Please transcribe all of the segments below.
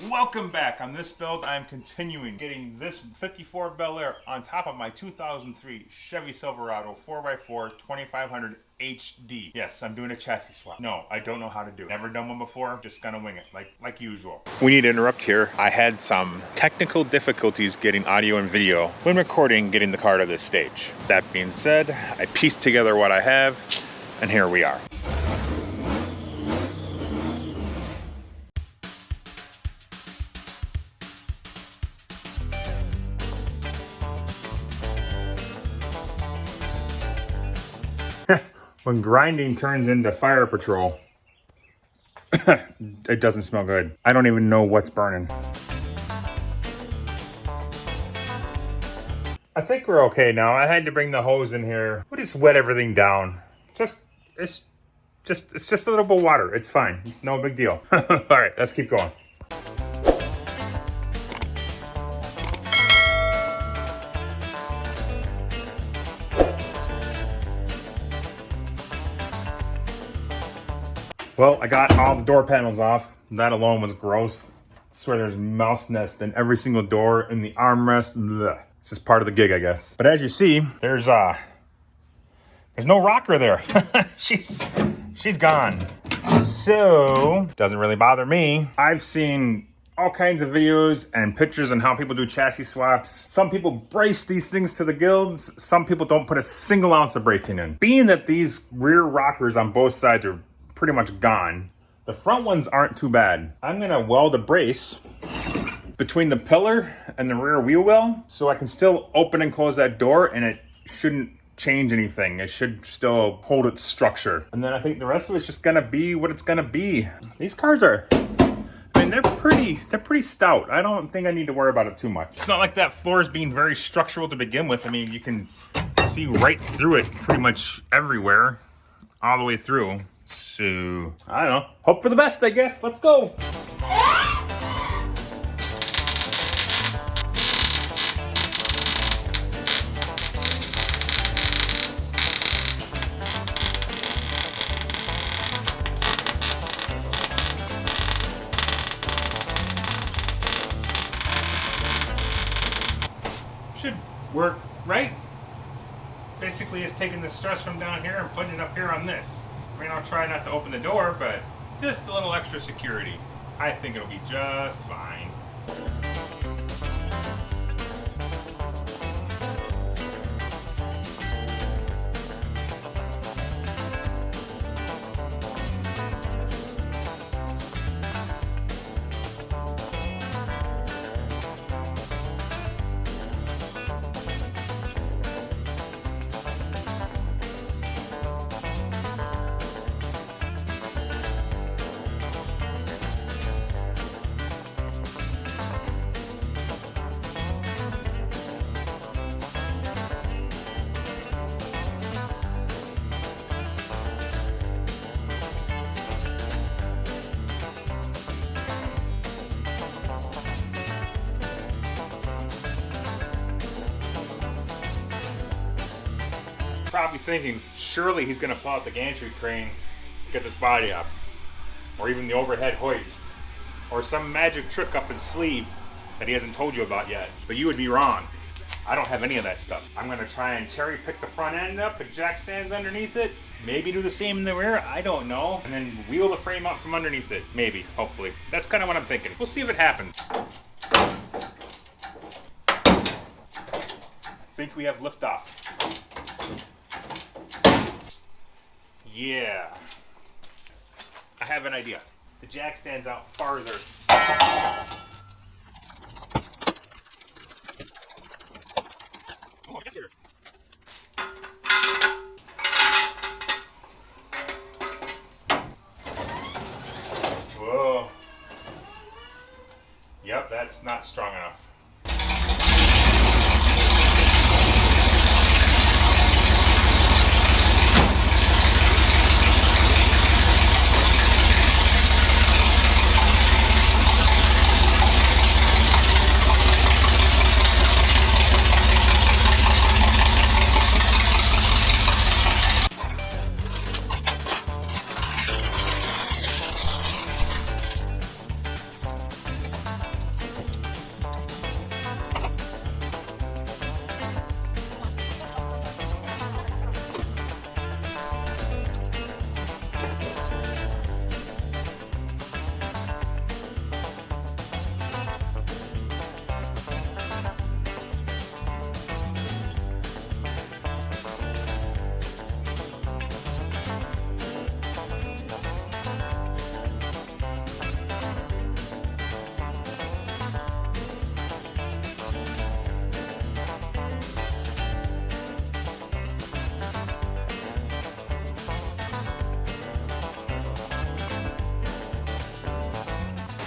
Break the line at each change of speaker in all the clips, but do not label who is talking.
Welcome back. On this build, I'm continuing getting this 54 Belair on top of my 2003 Chevy Silverado 4x4 2500 HD. Yes, I'm doing a chassis swap. No, I don't know how to do it. Never done one before, just gonna wing it, like usual. We need to interrupt here. I had some technical difficulties getting audio and video when recording getting the car to this stage. That being said, I pieced together what I have, and here we are. When grinding turns into fire patrol, it doesn't smell good. I don't even know what's burning. I think we're okay now. I had to bring the hose in here. We'll just wet everything down. It's just a little bit of water. It's fine. It's no big deal. All right, let's keep going. Well, I got all the door panels off. That alone was gross. I swear there's mouse nest in every single door, in the armrest. Blech. It's just part of the gig, I guess. But as you see, there's no rocker there. she's gone. So, doesn't really bother me. I've seen all kinds of videos and pictures on how people do chassis swaps. Some people brace these things to the gills. Some people don't put a single ounce of bracing in. Being that these rear rockers on both sides are pretty much gone, the front ones aren't too bad. I'm gonna weld a brace between the pillar and the rear wheel well so I can still open and close that door, and it shouldn't change anything. It should still hold its structure. And then I think the rest of it's just gonna be what it's gonna be. These cars are, I mean, they're pretty stout. I don't think I need to worry about it too much. It's not like that floor is being very structural to begin with. I mean, you can see right through it pretty much everywhere, all the way through. So, I don't know. Hope for the best, I guess. Let's go. Should work, right? Basically, it's taking the stress from down here and putting it up here on this. I mean, I'll try not to open the door, but just a little extra security. I think it'll be just fine. Probably thinking, surely he's gonna pull out the gantry crane to get this body up, or even the overhead hoist, or some magic trick up his sleeve that he hasn't told you about yet. But you would be wrong. I don't have any of that stuff. I'm gonna try and cherry pick the front end up, put jack stands underneath it, maybe do the same in the rear, I don't know, and then wheel the frame out from underneath it, maybe, hopefully. That's kind of what I'm thinking. We'll see if it happens. I think we have liftoff. Yeah, I have an idea. The jack stands out farther. Oh, I guess here. Whoa. Yep, that's not strong enough.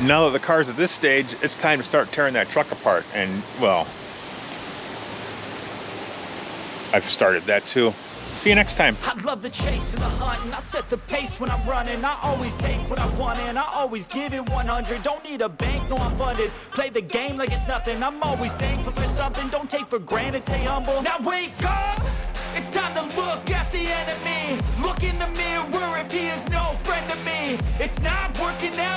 Now that the car's at this stage, it's time to start tearing that truck apart. And, well, I've started that too. See you next time.
I love the chase and the hunt, and I set the pace when I'm running. I always take what I want and I always give it 100. Don't need a bank, no I'm funded. Play the game like it's nothing. I'm always thankful for something. Don't take for granted, stay humble. Now wake up! It's time to look at the enemy. Look in the mirror if he is no friend to me. It's not working out,